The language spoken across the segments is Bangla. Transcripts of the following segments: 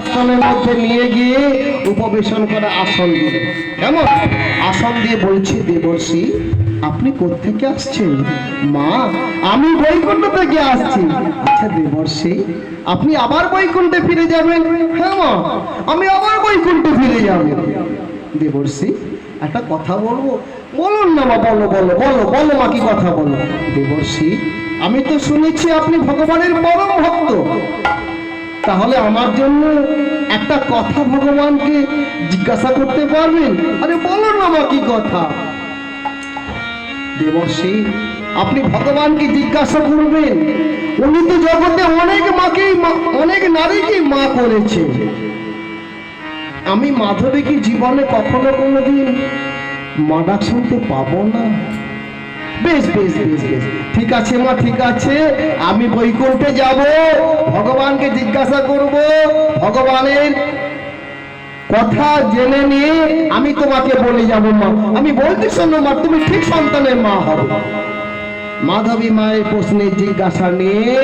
আসনের মধ্যে নিয়ে গিয়ে উপবেশন করে আসন দিয়ে, কেমন আসন দিয়ে বলছি, দেবর্ষি আপনি কোত্থেকে আসছেন? মা, আমি বৈকুণ্ঠ থেকে আসছি। আচ্ছা দেবর্ষি, আপনি আবার বৈকুণ্ঠে ফিরে যাবেন? হ্যাঁ মা, আমি আবার বৈকুণ্ঠে ফিরে যাব। দেবর্ষি, একটা কথা বলবো। বলুন না মা, বলো বলো বলো বলো মা, কি কথা বলো। দেবর্ষি, আমি তো শুনেছি আপনি ভগবানের পরম ভক্ত, তাহলে আমার জন্য একটা কথা ভগবানকে জিজ্ঞাসা করতে পারবেন? আরে বলুন না মা, কি কথা। দেবর্ষি, আপনি ভগবানকে জিজ্ঞাসা করবেন, উনি তো জগতে অনেক মাকে, অনেক নারীকে মা করেছে। আমি মাধবীকে জীবনে কখনো কোনোদিন মা ডাক শুনতে পাবো না। বেশ বেশ বেশ বেশ, ঠিক আছে মা, ঠিক আছে, আমি বৈকুণ্ঠে যাব, ভগবানকে জিজ্ঞাসা করব, ভগবানের কথা জেনে নিয়ে আমি তোমাকে বলে যাব মা। আমি বলতে শোনো মা, তুমি ঠিক সন্তানের মা হবে। মাধবী মায়ের প্রশ্নের জিজ্ঞাসা নিয়ে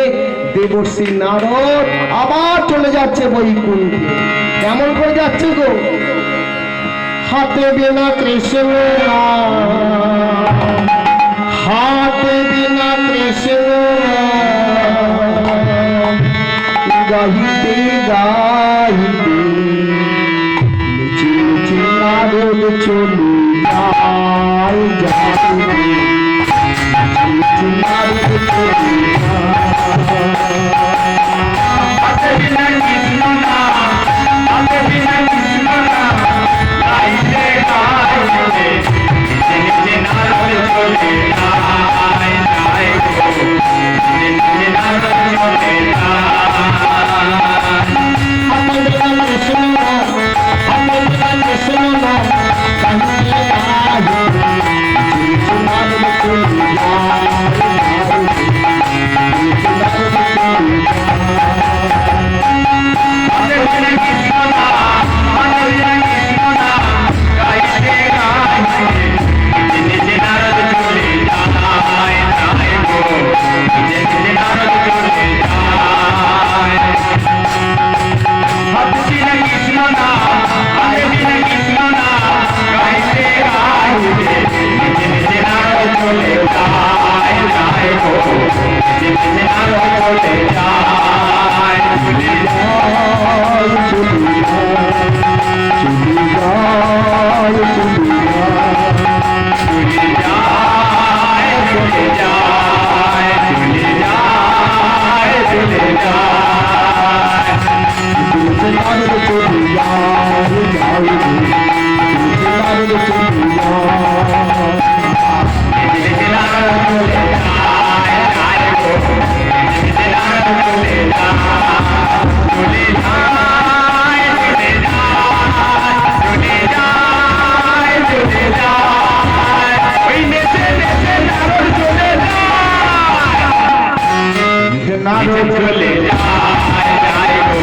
দেবর্ষি নারদ আবার চলে যাচ্ছে বৈকুণ্ঠে। কেমন করে যাচ্ছে গো? হাতে বিনা কৃষ্ণ, হাতে বিনা কৃষ্ণ, গাহিতে গাহিতে নিচে নিচে নারদ চলে যায়, যাইতে নিচে নারদ চলে হাতে বিনা কৃষ্ণ নাম, হাতে বিনা কৃষ্ণ নাম, গাইতে গাইতে নিচে নিচে নারদ চলে যায়, যায় গো, নিচে নিচে নারদ চলে যায়। হাতে বিনা কৃষ্ণ নাম, হাতে বিনা কৃষ্ণ নাম, গাহিতে গাহিতে নিচে নিচে নারদ চলে যায়, নিচে নারদ চলে হাতে বিনা কৃষ্ণ নাম, হাতে বিনা কৃষ্ণ নাম, গাইতে গাইতে নিচে নিচে নারদ চলে যায়, যায় গো, নিচে নিচে নারদ চলে যায়। হাতে বিনা কৃষ্ণ নাম, হাতে বিনা কৃষ্ণ নাম, গাইতে গাইতে নিচে নিচে নারদ চলে যায়, যায় গো, নিচে নিচে নারদ চলে যায়, চলে যায়। নারদ চলে যায়, যায় গো,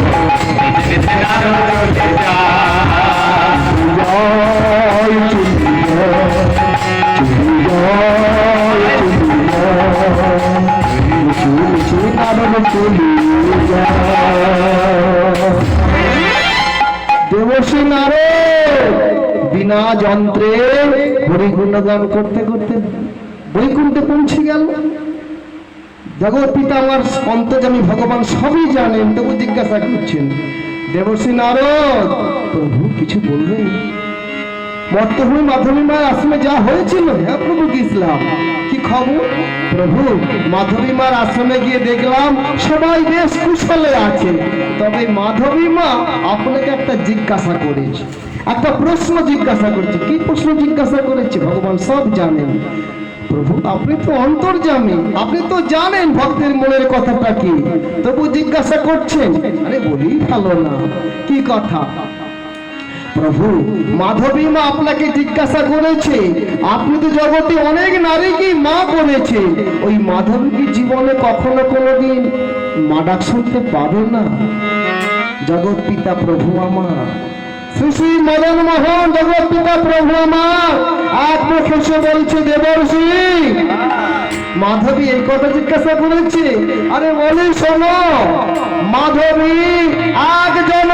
নিচে নিচে নারদ চলে দেবর্ষি নারদ বিনা যন্ত্রে হরিগুণগান করতে করতে বৈকুণ্ঠে পৌঁছে গেল। জগৎ পিতা আমার অন্তর্যামী ভগবান সবই জানেন, তবু জিজ্ঞাসা করছেন, দেবর্ষি নারদ প্রভু কিছু বলবেন? বর্তমানে মাধবী মায়ের আশ্রমে যা হয়েছিল, হ্যাঁ প্রভু গেছিলাম, কি খবর? প্রভু মাধবী মার আশ্রমে গিয়ে দেখলাম সবাই বেশ কুশলে আছে, তবে মাধবী মা আপনাকে একটা জিজ্ঞাসা করেছে, একটা প্রশ্ন জিজ্ঞাসা করছে। কি প্রশ্ন জিজ্ঞাসা করেছে ভগবান সব জানেন। প্রভু আপনি তো অন্তর্যামী, আপনি তো জানেন ভক্তের মনের কথাটা কি, তবু জিজ্ঞাসা করছেন। আরে বলি ভালো না, কি কথা? প্রভু মাধবী মা আপনাকে জিজ্ঞাসা করেছে, আপনি তো জগতে অনেক নারীকে মা করেছে, ওই মাধবী কি জীবনে কখনো কোনোদিন মা ডাক শুনতে পাবে না? জগৎ পিতা প্রভু আমার, শ্রী শ্রী মদন মোহন জগৎ পিতা প্রভু আমার এক মুখে এসে বলছে, দেবর্ষি মাধবী এই কথা জিজ্ঞাসা করেছে। আরে বলি শোনো, মাধবী এক জন্ম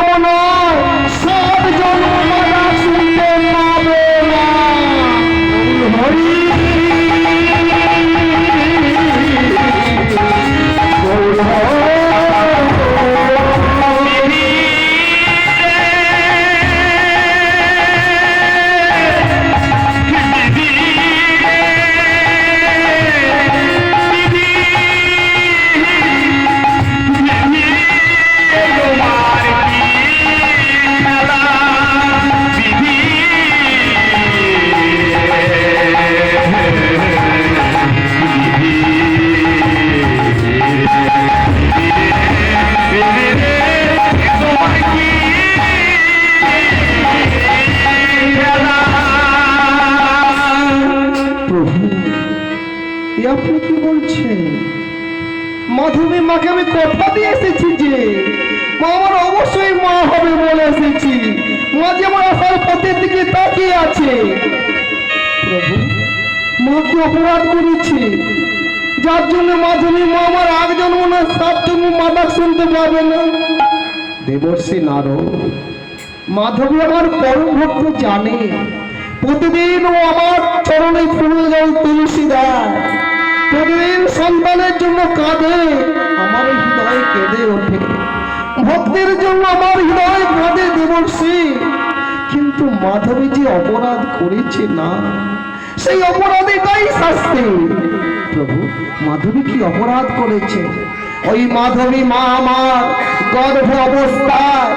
মাধবী মাকে আমি কথা দিয়ে এসেছি যে মা আমার অবশ্যই মা হবে বলে এসেছি। মা যে আমার আসার পথের দিকে তাকিয়ে আছে। প্রভু, মা কি অপরাধ করেছে যার জন্য মাধবী মা আমার আগ জন্ম না 7 জন্ম মা ডাক শুনতে পাবে না? দেবর্ষি নারদ, মাধবী আমার পরম ভক্ত জানে, প্রতিদিন ও আমার চরণে ফুল জল তুলসী দেয়, প্রতিদিন সন্তানের জন্য কাঁদে, আমার হৃদয় কেঁদে ওঠে, ভক্তের জন্য আমার হৃদয় কাঁদে দেবর্ষি। কিন্তু মাধবী যে অপরাধ করেছে না, সেই অপরাধীটাই শাস্তি। প্রভু, মাধবী কি অপরাধ করেছে? ওই মাধবী মা আমার গর্ভ অবস্থায়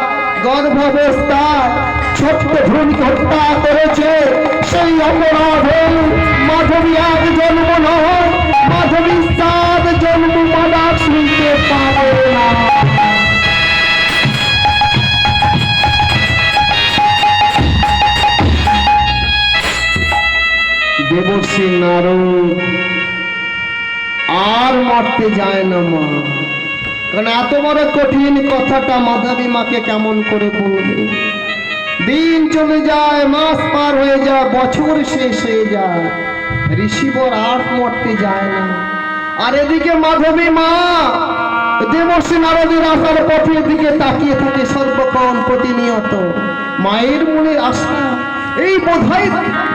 ছোট্ট ভ্রূণকে হত্যা করেছে। সেই অপরাধে মাধবী এক জন্ম নয়, মাধবী 7 জন্ম মালা শুনতে পারে না। দেবর্ষি নারদ আর মরতে যায় না মা, কারণ এত বড় কঠিন কথাটা মাধবী মাকে কেমন করে বলবে? দিন চলে যায়, মাস পার হয়ে যায়, বছর শেষ হয়ে যায়, ঋষিবর আর মরতে যায় না। আর এদিকে মাধবী মা দেবর্ষি নারদের আসার পথের দিকে তাকিয়ে থাকে সর্বক্ষণ প্রতিনিয়ত। মায়ের মনে আশা, এই বোধহয়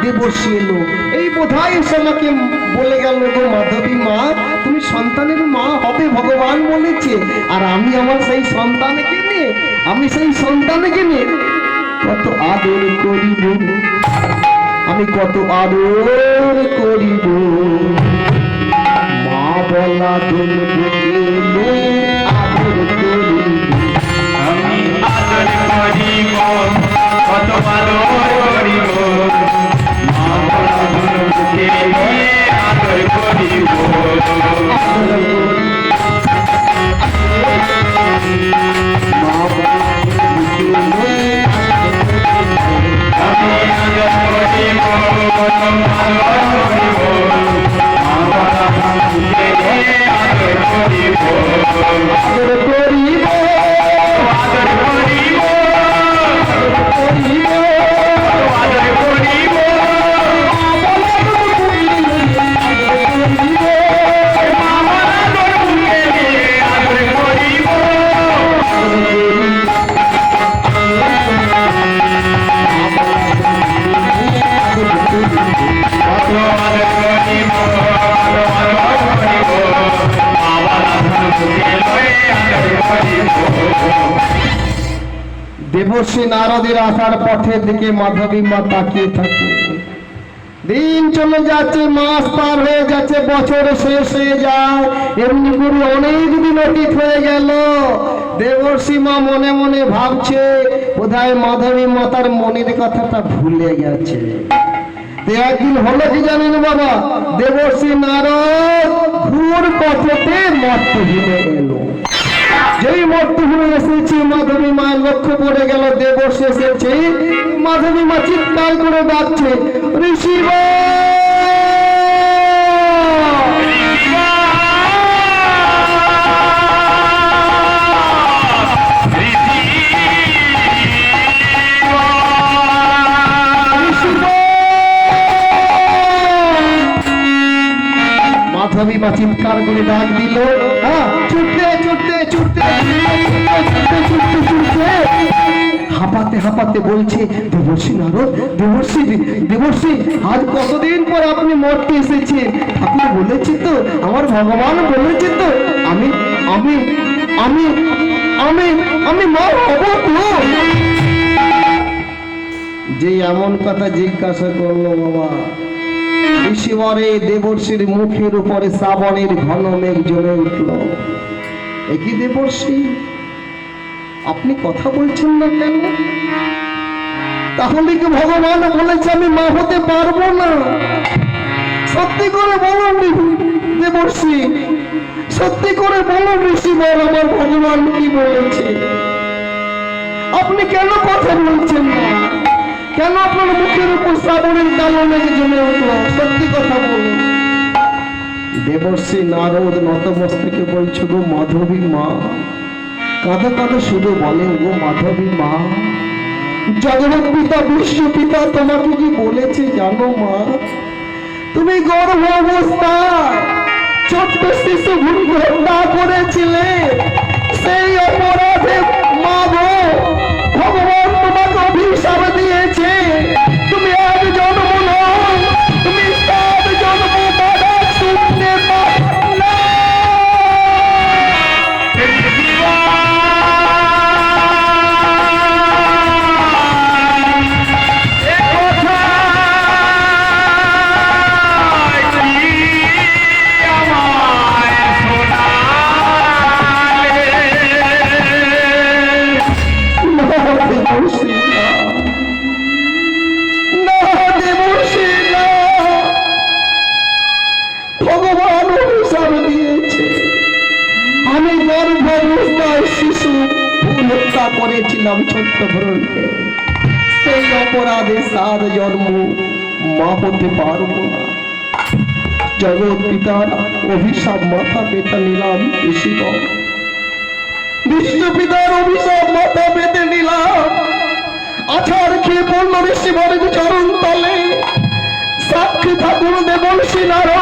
দেবর্ষি এলো, এই বোধহয় এসে আমাকে বলে গেল, গো মাধবী মা তুমি সন্তানের মা হবে, ভগবান বলেছে। আর আমি আমার সেই সন্তানকে নিয়ে কত আদর করিব, আমি কত আদর করিব। মা বলা দুল আদর করিব, আমি আদর করিব, কত আদর করিব, মা বলা দুলকে নিয়ে আদর করিব। আমি আদর করিব, কত আদর করিব, মা বলা দুলকে নিয়ে আদর করিব। আদর করিব, আদর করিব, করিব, আদর করিব, মা বলা দুলকে নিয়ে আদর করিব। দেবর্ষি নারদের আসার পথের দিকে মাধবী মা তাকিয়ে থাকে। দিন চলে যাচ্ছে, মাস পার হয়ে যাচ্ছে, বছর শেষ হয়ে যায়, এমনি করে অনেক দিন অতীত হয়ে গেল। দেবর্ষি মা মনে মনে ভাবছে বোধহয় মাধবী মাতার মনের কথাটা ভুলে গেছে। একদিন হলো কি জানেন বাবা, দেবর্ষি নারদ ঘুর পথেতে মর্তভূমে এলো। যেই মর্তভূমে এসেছে মাধবী মা লক্ষ্য পড়ে গেল দেবর্ষি এসেছে। মাধবী মা চিৎকার করে ডাকছে, ঋষিবা মাধবী মা চিৎকার করে ডাক দিল, ছুটতে ছুটতে ছুটতে হাঁপাতে হাঁপাতে বলছে, দেবর্ষি নারদ, দেবর্ষি আজ কতদিন পর আপনি মরতে এসেছেন। ঠাকুর বলেছি তো, আমার ভগবান বলেছে তো, আমি আমি আমি আমি আমি মা হব তো। যে এমন কথা জিজ্ঞাসা করলো বাবা, ঋষিবরে দেবর্ষির মুখের উপরে শ্রাবণের ঘন মেঘ জমে উঠল। একই দেবর্ষি, আপনি কথা বলছেন না কেন? তাহলে কি ভগবান বলেছে আমি মা হতে পারবো না? সত্যি করে বলুন দেবর্ষি, সত্যি করে বলুন ঋষিবর, আমার ভগবান কি বলেছে? আপনি কেন কথা বলছেন না? কেন আপনার মুখের উপর শ্রাবণের কালো মেঘ জমে উঠল? সত্যি কথা বলুন। দেবর্ষী নারদ নতমস্তকে বলছে, গো মাধবী মা, কাঁদে কাঁদে শুধু বলে, গো মাধবী মা, জগৎ পিতা বিশ্ব পিতা তোমাকে কি বলেছে জানো মা? তুমি গর্ভ অবস্থায় ছোট্ট শিশু ভুল হত্যা করেছিলে, সেই অপরাধে মা গো ভগবান তোমাকে অভিশাপ দিয়েছে। তুমি এক জন্ম নও, তুমি 7 জন্ম বাধা শুনতে পারো। ভগবান অভিশাপ দিয়েছে, আমি গর্ভ অবস্থায় শিশু ভুল হত্যা করেছিলাম ছোট্ট ভ্রূণকে, সেই অপরাধে 7 জন্ম মা হতে পারবো না। জগৎ পিতার অভিশাপ মাথা পেতে নিলাম ঋষিগ, বিষ্ণু পিতার অভিশাপ মাথা পেতে নিলাম। আছাড় খেয়ে পড়ল ঋষি বর্গ চরণ তলে, সাক্ষী ঠাকুর দেবর্ষী নারদ